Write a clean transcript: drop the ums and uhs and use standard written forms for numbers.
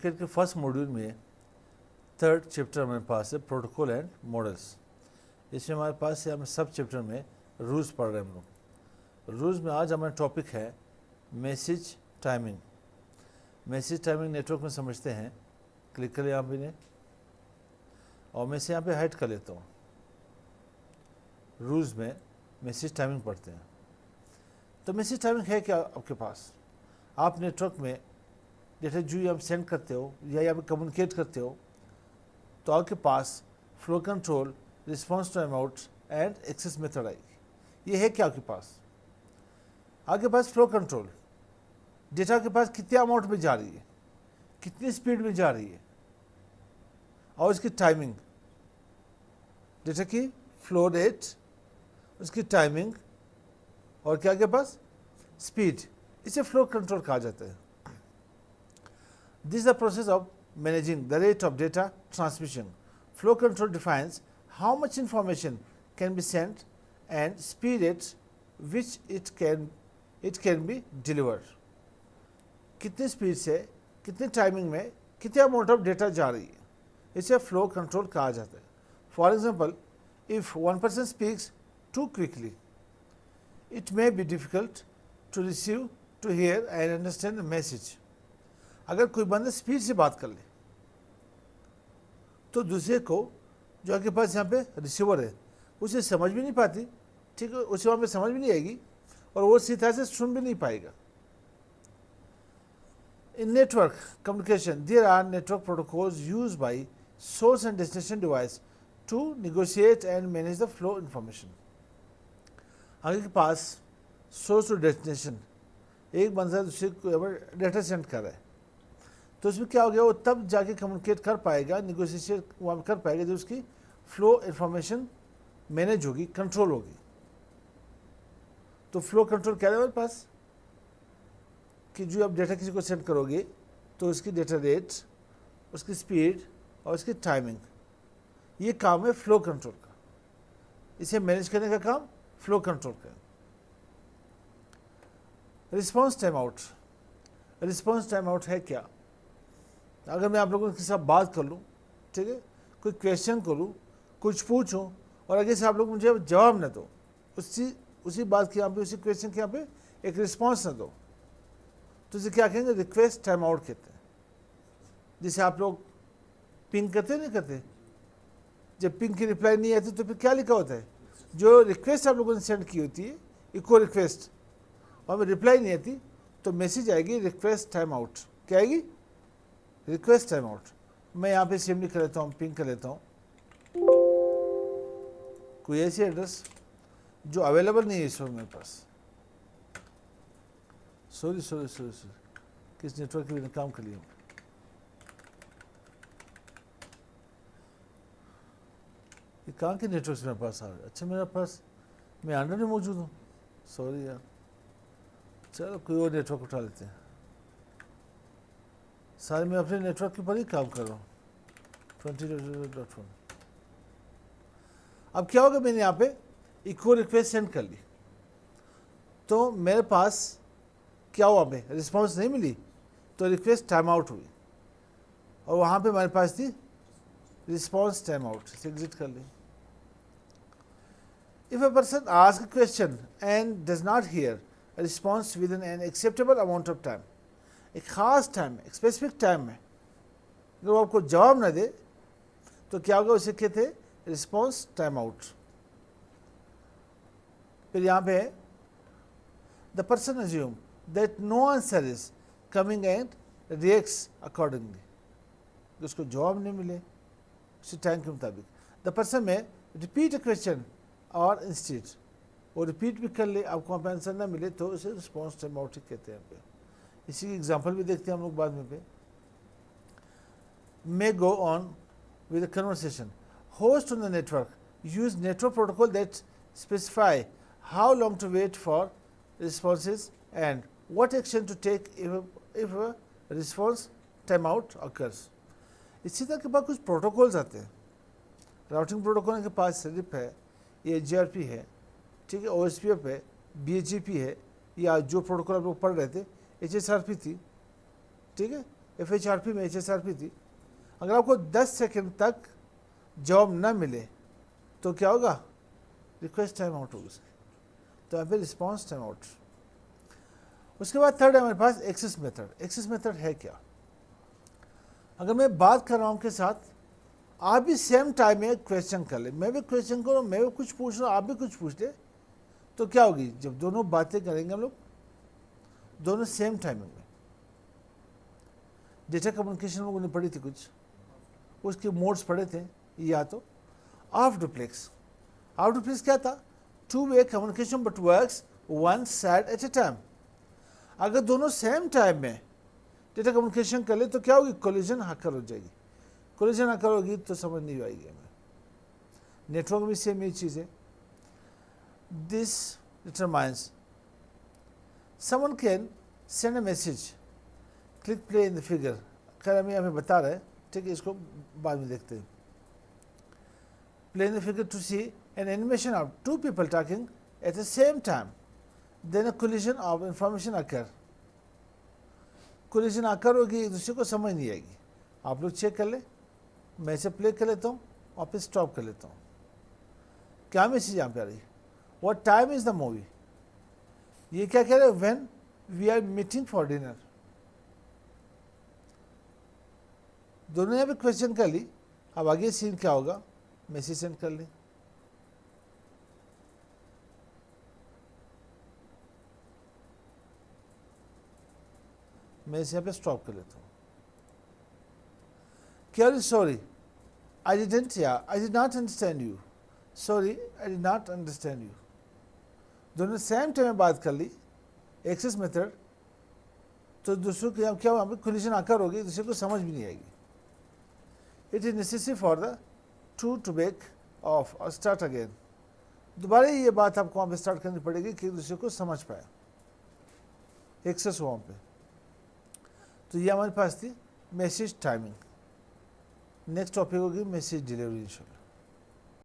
Network के first module में third chapter हमारे पास है प्रोटोकॉल एंड मॉडल्स। इसमें हमारे पास हम सब चैप्टर में रूल्स पढ़ रहे हैं हम लोग। रूल्स में आज हमारा टॉपिक है message timing. Message timing network में समझते हैं। क्लिक करें यहाँ पे और मैं इसे यहाँ पे हाइड कर लेता हूँ। रूल्स में मैसेज टाइमिंग पढ़ते हैं। तो मैसेज टाइमिंग है क्या आपके पास? आप नेटवर्क में डेटा जो आप सेंड करते हो या यहाँ पे कम्युनिकेट करते हो तो आपके पास flow control, response time out and access method आएगी। ये है क्या आपके पास? आपके पास फ्लो कंट्रोल, डेटा के पास कितने अमाउंट में जा रही है, कितनी स्पीड में जा रही है, और इसकी टाइमिंग, डेटा की फ्लो रेट, उसकी टाइमिंग, और क्या के पास स्पीड। इसे फ्लो कंट्रोल कहा जाता है। This is the process of managing the rate of data transmission. Flow control defines how much information can be sent and speed at which it can be delivered. कितनी speed से, कितनी timing में, कितने amount of data जा रही है, इसे flow control कहा जाता है। For example, if one person speaks too quickly, it may be difficult to receive, to hear and understand the message. अगर कोई बंदा स्पीड से बात कर ले तो दूसरे को जो आपके पास यहाँ पे रिसीवर है उसे समझ भी नहीं पाती, ठीक है, उसे वहाँ पे समझ भी नहीं आएगी और वो सीधा से सुन भी नहीं पाएगा। In network communication, there are network protocols used by source and destination device to negotiate and manage the flow information. आगे के पास सोर्स टू डेस्टिनेशन, एक बंदा दूसरे को डेटा सेंड कर रहा है तो उसमें क्या हो गया, वो तब जाके कम्युनिकेट कर पाएगा, निगोशिएशन वहाँ कर पाएगा जब उसकी फ्लो इंफॉर्मेशन मैनेज होगी, कंट्रोल होगी। तो फ्लो कंट्रोल क्या है हमारे पास कि जो आप डेटा किसी को सेंड करोगे तो उसकी डेटा रेट, उसकी स्पीड और उसकी टाइमिंग, ये काम है फ्लो कंट्रोल का। इसे मैनेज करने का काम फ्लो कंट्रोल का। Response time out, response time out है क्या? अगर मैं आप लोगों के साथ बात कर लूँ, ठीक है, कोई क्वेश्चन करूँ, कुछ पूछूँ और आगे से आप लोग मुझे जवाब न दो, उसी बात के यहाँ पे, उसी क्वेश्चन के यहाँ पे एक रिस्पॉन्स न दो, तो इसे क्या कहेंगे? रिक्वेस्ट टाइम आउट कहते हैं। जिसे आप लोग पिंग करते नहीं करते, जब पिंग की रिप्लाई नहीं आती तो फिर क्या लिखा होता है? जो रिक्वेस्ट आप लोगों ने सेंड की होती है, इको रिक्वेस्ट, वहाँ पर रिप्लाई नहीं आती तो मैसेज आएगी रिक्वेस्ट टाइम आउट। क्या आएगी? Request time out. मैं यहाँ पे सिम्पली कर लेता हूँ, पिंग कर लेता हूँ कोई ऐसी एड्रेस जो अवेलेबल नहीं है इस वक्त मेरे पास। सॉरी, किस नेटवर्क के लिए काम कर लिया? ये कहाँ के नेटवर्क मेरे पास आ रहे? अच्छा, मेरे पास मैं अंडर में मौजूद हूँ। सॉरी यार, चलो कोई और नेटवर्क उठा लेते हैं। सारे मैं अपने नेटवर्क के ऊपर ही काम कर रहा हूँ। 20.1 अब क्या होगा, मैंने यहाँ पे इको रिक्वेस्ट सेंड कर ली तो मेरे पास क्या हुआ, पे रिस्पॉन्स नहीं मिली तो रिक्वेस्ट टाइम आउट हुई और वहाँ पे हमारे पास थी रिस्पॉन्स टाइम आउट। से एग्जिट कर ली। If a person asks a question and does not hear a response within an acceptable amount of time, एक खास टाइम में, एक स्पेसिफिक टाइम में अगर वो आपको जवाब ना दे तो क्या होगा, उसे कहते हैं रिस्पॉन्स टाइम आउट। फिर यहाँ पे है the person assume that no answer is coming and reacts accordingly. उसको जवाब नहीं मिले उसी टाइम के मुताबिक, the person may repeat a question or instead, वो रिपीट भी कर ले, आपको वहाँ पे आंसर ना मिले तो उसे रिस्पॉन्स टाइम आउट कहते हैं। यहाँ पे इसी की एग्जांपल भी देखते हैं हम लोग बाद में। पे may go on with the conversation, host on the network use network protocol that specify how long to wait for responses and what action to take if response time out occurs. इसी तरह के पास कुछ protocols आते हैं। Routing protocol के पास सिर्फ है, ये GRP है, ठीक है, OSPF है, BGP है, या जो प्रोटोकॉल आप लोग पढ़ रहे थे HSRP थी, ठीक है, FHRP में HSRP थी, अगर आपको 10 सेकंड तक जवाब ना मिले तो क्या होगा, रिक्वेस्ट टाइम आउट होगी उसकी, तो यहाँ पे रिस्पॉन्स टाइम आउट। उसके बाद थर्ड है हमारे पास एक्सेस मेथड। एक्सेस मेथड है क्या, अगर मैं बात कर रहा हूँ के साथ, आप भी सेम टाइम में क्वेश्चन कर ले, मैं भी क्वेश्चन करूँ, मैं भी कुछ पूछ रहा हूँ, आप भी कुछ पूछ ले, तो क्या होगी, जब दोनों बातें करेंगे हम लोग दोनों सेम टाइमिंग में। डेटा कम्युनिकेशन लोगों ने पढ़ी थी कुछ, उसके मोड्स पढ़े थे, या तो ऑफ डुप्लेक्स। ऑफ डुप्लेक्स क्या था, two way communication but works one side at a time. अगर दोनों सेम टाइम में डेटा कम्युनिकेशन कर ले तो क्या होगी, कोलिजन हैकर हो जाएगी। कोलिजन हैकर होगी तो समझ नहीं आएगी हमें। नेटवर्क में सेम ये चीज़ है। This determines someone can send a message, click play in the figure. खैर हमें बता रहे हैं, ठीक है, इसको बाद में देखते हैं। Play in the figure to see an animation of two people talking at the same time, then a collision of information occur. Collision occur होगी, एक दूसरे को समझ नहीं आएगी। आप लोग चेक कर ले, मैं इसे प्ले कर लेता हूँ और फिर स्टॉप कर लेता हूँ। क्या मैसेज यहाँ पे आ रही है, what time is the movie. ये क्या कह रहे हैं, when we are meeting for dinner. दोनों यहाँ पे क्वेश्चन कर ली, अब आगे सीन क्या होगा, मैसेज सेंड कर ली। मैं इसे यहाँ पे स्टॉप कर लेता हूँ। क्या, सॉरी आई डिडंट, या I did not understand you, sorry I did not understand you. दोनों सेम टाइम में बात कर ली, एक्सेस मेथड, तो दूसरों को क्या वहाँ पे कोलिजन आकर होगी, दूसरे को समझ भी नहीं आएगी। It is necessary for the two to back off or start again. दोबारा ये बात आपको वहाँ पे स्टार्ट करनी पड़ेगी कि दूसरे को समझ पाए, एक्सेस हो वहाँ पे। तो ये हमारे पास थी मैसेज टाइमिंग। नेक्स्ट टॉपिक होगी मैसेज डिलीवरी इंशाल्लाह।